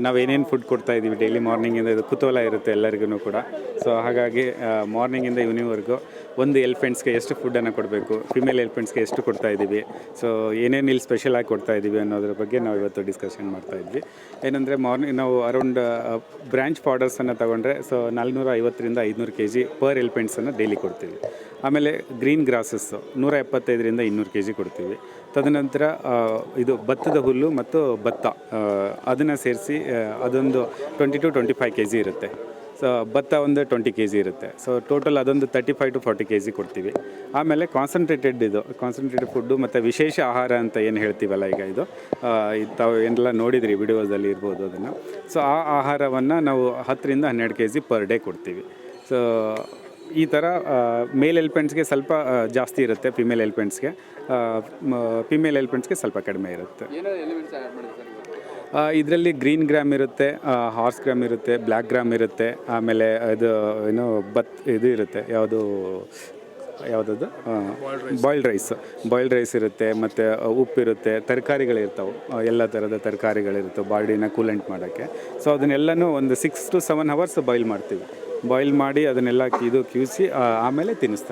ನಾವೇನೇನು food ಕೊಡ್ತಾ ಇದ್ದೀವಿ daily ಮಾರ್ನಿಂಗಿಂದ ಇದು ಕುತೂಹಲ ಇರುತ್ತೆ ಎಲ್ಲರಿಗೂ ಕೂಡ. ಸೊ ಹಾಗಾಗಿ ಮಾರ್ನಿಂಗಿಂದ ಈವ್ನಿಂಗ್ವರೆಗೂ ಒಂದು ಎಲಿಫೆಂಟ್ಸ್ಗೆ ಎಷ್ಟು ಫುಡ್ಡನ್ನು ಕೊಡಬೇಕು, ಫಿಮೇಲ್ ಎಲಿಫೆಂಟ್ಸ್ಗೆ ಎಷ್ಟು ಕೊಡ್ತಾ ಇದ್ದೀವಿ, ಸೊ ಏನೇನು ಇಲ್ಲಿ ಸ್ಪೆಷಲಾಗಿ ಕೊಡ್ತಾ ಇದ್ದೀವಿ ಅನ್ನೋದ್ರ ಬಗ್ಗೆ ನಾವು ಇವತ್ತು ಡಿಸ್ಕಷನ್ ಮಾಡ್ತಾ ಇದ್ವಿ. ಏನಂದರೆ ಮಾರ್ನಿಂಗ್ ನಾವು ಅರೌಂಡ್ ಬ್ರ್ಯಾಂಚ್ ಫಾಡರ್ಸನ್ನು ತೊಗೊಂಡ್ರೆ ಸೊ 450ರಿಂದ 500 kg ಪರ್ ಎಲಿಫೆಂಟ್ಸನ್ನು ಡೈಲಿ ಕೊಡ್ತೀವಿ. ಆಮೇಲೆ ಗ್ರೀನ್ ಗ್ರಾಸಸ್ಸು 175ರಿಂದ 200 kg ಕೊಡ್ತೀವಿ. ತದನಂತರ ಇದು ಭತ್ತದ ಹುಲ್ಲು ಮತ್ತು ಭತ್ತ ಅದನ್ನು ಸೇರಿಸಿ ಅದೊಂದು 20 to 25 kg ಇರುತ್ತೆ. ಸೊ ಭತ್ತ ಒಂದು 20 kg ಇರುತ್ತೆ. ಸೊ ಟೋಟಲ್ ಅದೊಂದು 35 to 40 kg ಕೊಡ್ತೀವಿ. ಆಮೇಲೆ ಕಾನ್ಸಂಟ್ರೇಟೆಡ್ ಫುಡ್ಡು ಮತ್ತು ವಿಶೇಷ ಆಹಾರ ಅಂತ ಏನು ಹೇಳ್ತೀವಲ್ಲ, ಈಗ ಇದು ತಾವು ಏನೆಲ್ಲ ನೋಡಿದ್ರಿ ವಿಡಿಯೋದಲ್ಲಿ ಇರ್ಬೋದು ಅದನ್ನು. ಸೊ ಆ ಆಹಾರವನ್ನು ನಾವು 10ರಿಂದ 12 kg ಪರ್ ಡೇ ಕೊಡ್ತೀವಿ. ಸೊ ಈ ಥರ ಮೇಲ್ ಎಲಿಫೆಂಟ್ಸ್ಗೆ ಸ್ವಲ್ಪ ಜಾಸ್ತಿ ಇರುತ್ತೆ, ಫಿಮೇಲ್ ಎಲಿಫೆಂಟ್ಸ್ಗೆ ಸ್ವಲ್ಪ ಕಡಿಮೆ ಇರುತ್ತೆ. ಇದರಲ್ಲಿ ಗ್ರೀನ್ ಗ್ರಾಮ್ ಇರುತ್ತೆ, ಹಾರ್ಸ್ ಗ್ರಾಮ್ ಇರುತ್ತೆ, ಬ್ಲ್ಯಾಕ್ ಗ್ರಾಮ್ ಇರುತ್ತೆ, ಆಮೇಲೆ ಇದು ಏನು ಇದು ಇರುತ್ತೆ, ಯಾವುದದು ಬಾಯ್ಲ್ಡ್ ರೈಸ್ ಇರುತ್ತೆ, ಮತ್ತು ಉಪ್ಪಿರುತ್ತೆ, ತರಕಾರಿಗಳಿರ್ತಾವೆ, ಎಲ್ಲ ಥರದ ತರಕಾರಿಗಳಿರ್ತವೆ ಬಾಡಿನ ಕೂಲೆಂಟ್ ಮಾಡೋಕ್ಕೆ. ಸೊ ಅದನ್ನೆಲ್ಲನೂ ಒಂದು 6 to 7 hours ಬಾಯ್ಲ್ ಮಾಡ್ತೀವಿ. ಬಾಯ್ಲ್ ಮಾಡಿ ಅದನ್ನೆಲ್ಲ ಕ್ಯೂಸಿ ಆಮೇಲೆ ತಿನ್ನಿಸ್ತಾರೆ.